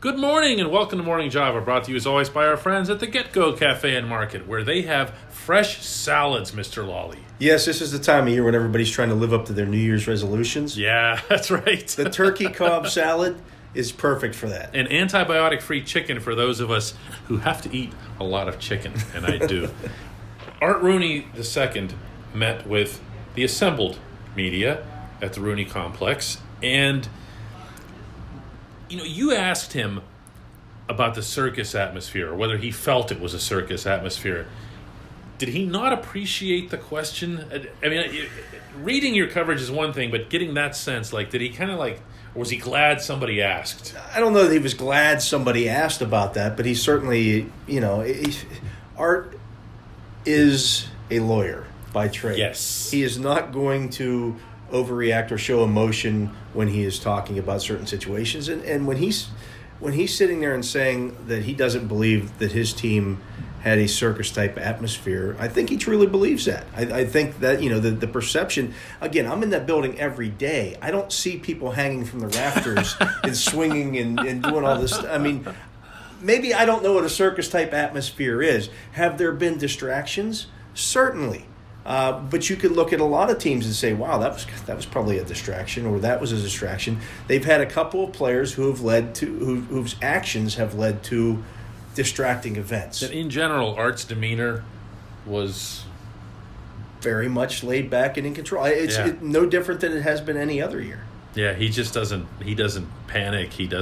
Good morning and welcome to Morning Java, brought to you as always by our friends at the Get-Go Cafe and Market, where they have fresh salads, Mr. Lawley. Yes, this is the time of year when everybody's trying to live up to their New Year's resolutions. Yeah, that's right. The turkey Cobb salad is perfect for that. And antibiotic-free chicken for those of us who have to eat a lot of chicken, and I do. Art Rooney II met with the assembled media at the Rooney Complex, and you asked him about the circus atmosphere, or whether he felt it was a circus atmosphere. Did he not appreciate the question? I mean, reading your coverage is one thing, but getting that sense, did he kind of or was he glad somebody asked? I don't know that he was glad somebody asked about that, but he certainly, Art is a lawyer by trade. Yes. He is not going to overreact or show emotion when he is talking about certain situations. And when he's sitting there and saying that he doesn't believe that his team had a circus-type atmosphere, I think he truly believes that. I think that, the perception, again, I'm in that building every day. I don't see people hanging from the rafters and swinging and doing all this. I mean, maybe I don't know what a circus-type atmosphere is. Have there been distractions? Certainly. But you could look at a lot of teams and say, wow, that was probably a distraction, or that was a distraction. They've had a couple of players whose actions have led to distracting events. That in general, Art's demeanor was very much laid back and in control. It's no different than it has been any other year. Yeah, he just doesn't panic. He's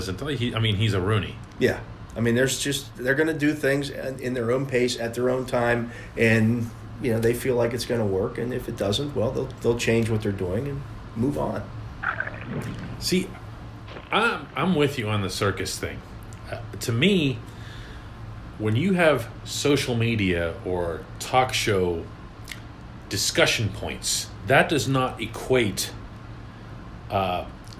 a Rooney. Yeah. I mean, they're going to do things in their own pace at their own time, and they feel like it's going to work, and if it doesn't, well, they'll change what they're doing and move on. See, I'm with you on the circus thing. To me, when you have social media or talk show discussion points, that does not equate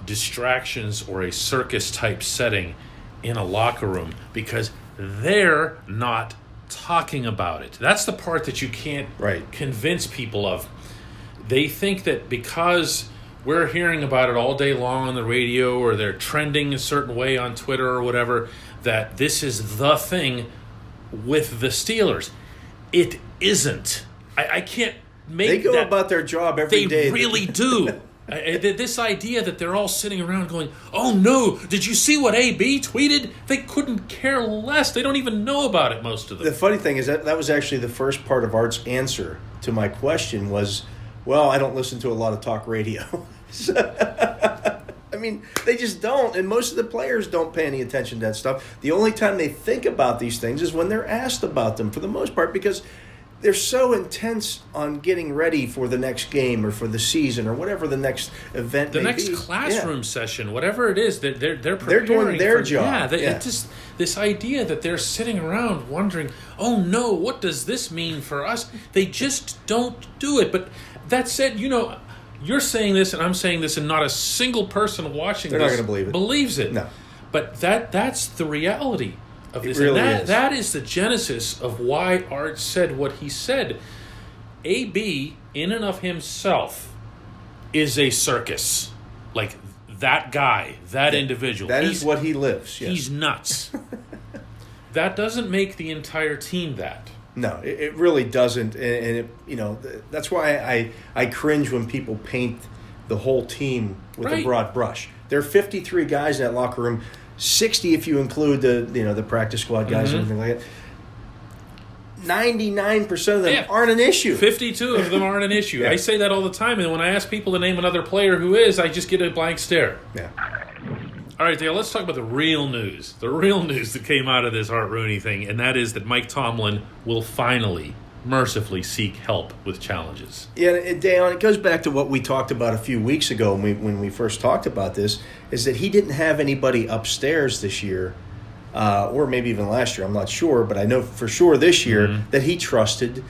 distractions or a circus-type setting in a locker room, because they're not talking about it. That's the part that you can't convince people of. They think that because we're hearing about it all day long on the radio, or they're trending a certain way on Twitter or whatever, that this is the thing with the Steelers. It isn't. I can't make They go that. about their job every day. They really do. This idea that they're all sitting around going, oh no, did you see what AB tweeted? They couldn't care less. They don't even know about it, most of them. The funny thing is that was actually the first part of Art's answer to my question was, well, I don't listen to a lot of talk radio. I mean, they just don't, and most of the players don't pay any attention to that stuff. The only time they think about these things is when they're asked about them, for the most part, because they're so intense on getting ready for the next game or for the season or whatever the next event may be. The next classroom session, whatever it is, they're preparing. They're doing their job. It's just this idea that they're sitting around wondering, oh no, what does this mean for us? They just don't do it. But that said, you're saying this and I'm saying this, and not a single person watching they're this not going to believe it. Believes it. No. But that's the reality of this. It really and is. That is the genesis of why Art said what he said. AB, in and of himself, is a circus. Like that guy, that individual. That is what he lives. Yes. He's nuts. That doesn't make the entire team that. No, it really doesn't. And that's why I cringe when people paint the whole team with a broad brush. There are 53 guys in that locker room. 60 if you include the practice squad guys and everything like that. 99% of them aren't an issue. 52 of them aren't an issue. Yeah. I say that all the time, and when I ask people to name another player who is, I just get a blank stare. Yeah. All right, Dale, let's talk about the real news. The real news that came out of this Art Rooney thing, and that is that Mike Tomlin will finally, mercifully seek help with challenges. Yeah, Dale, it goes back to what we talked about a few weeks ago when we first talked about this, is that he didn't have anybody upstairs this year, or maybe even last year, I'm not sure, but I know for sure this year that he trusted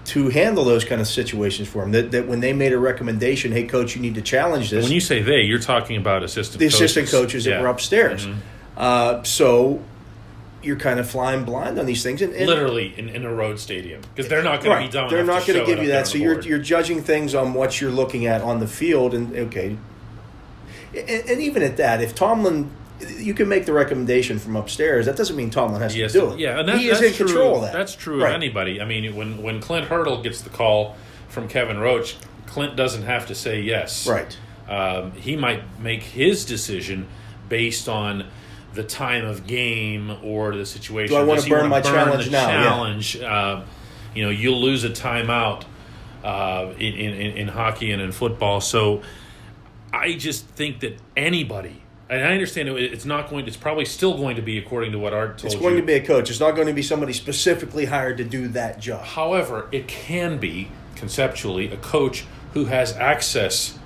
to handle those kind of situations for him. That when they made a recommendation, hey, coach, you need to challenge this. When you say they, you're talking about assistant the coaches. assistant coaches that were upstairs. So you're kind of flying blind on these things. And literally in a road stadium, because they're not going to be dumb They're enough not to going show to give you that. So board. you're judging things on what you're looking at on the field. And, okay. And even at that, if Tomlin you can make the recommendation from upstairs. That doesn't mean Tomlin has to do it. Yeah, and he is in control of that. That's true of anybody. I mean, when Clint Hurdle gets the call from Kevin Roach, Clint doesn't have to say yes. Right. He might make his decision based on the time of game or the situation. Do I want to burn my challenge now? Challenge. You'll lose a timeout in hockey and in football. So I just think that anybody. And I understand it's probably still going to be, according to what Art told you. It's going to be a coach. It's not going to be somebody specifically hired to do that job. However, it can be, conceptually, a coach who has access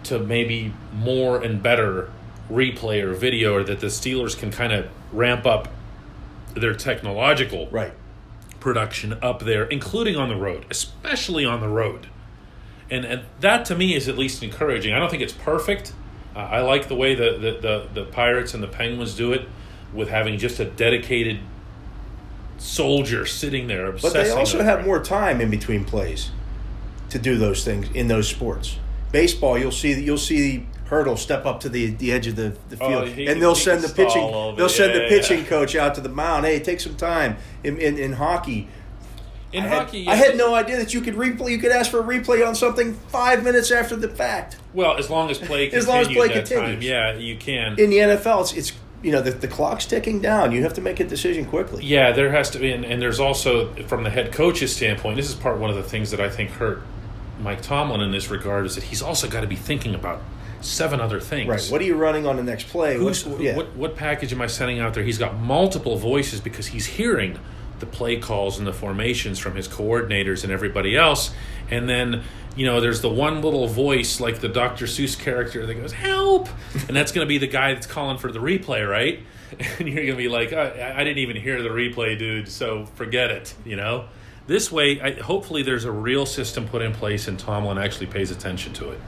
to maybe more and better replay or video, or that the Steelers can kind of ramp up their technological production up there, including on the road, especially on the road. And that, to me, is at least encouraging. I don't think it's perfect. I like the way the Pirates and the Penguins do it, with having just a dedicated soldier sitting there obsessing. But they also have more time in between plays to do those things in those sports. Baseball, you'll see Hurdle step up to the edge of the field, and they'll send the pitching. They'll send the pitching coach out to the mound. Hey, take some time. In hockey. I had no idea that you could replay. You could ask for a replay on something 5 minutes after the fact. Well, as long as play continues. Time, yeah, you can. In the NFL, it's the clock's ticking down. You have to make a decision quickly. Yeah, there has to be, and there's also, from the head coach's standpoint, this is one of the things that I think hurt Mike Tomlin in this regard, is that he's also got to be thinking about 7 other things. Right. What are you running on the next play? What package am I sending out there? He's got multiple voices because he's hearing the play calls and the formations from his coordinators and everybody else. And then, there's the one little voice, like the Dr. Seuss character, that goes, "Help!" And that's going to be the guy that's calling for the replay, right? And you're going to be like, I didn't even hear the replay, dude, so forget it, This way, hopefully there's a real system put in place and Tomlin actually pays attention to it.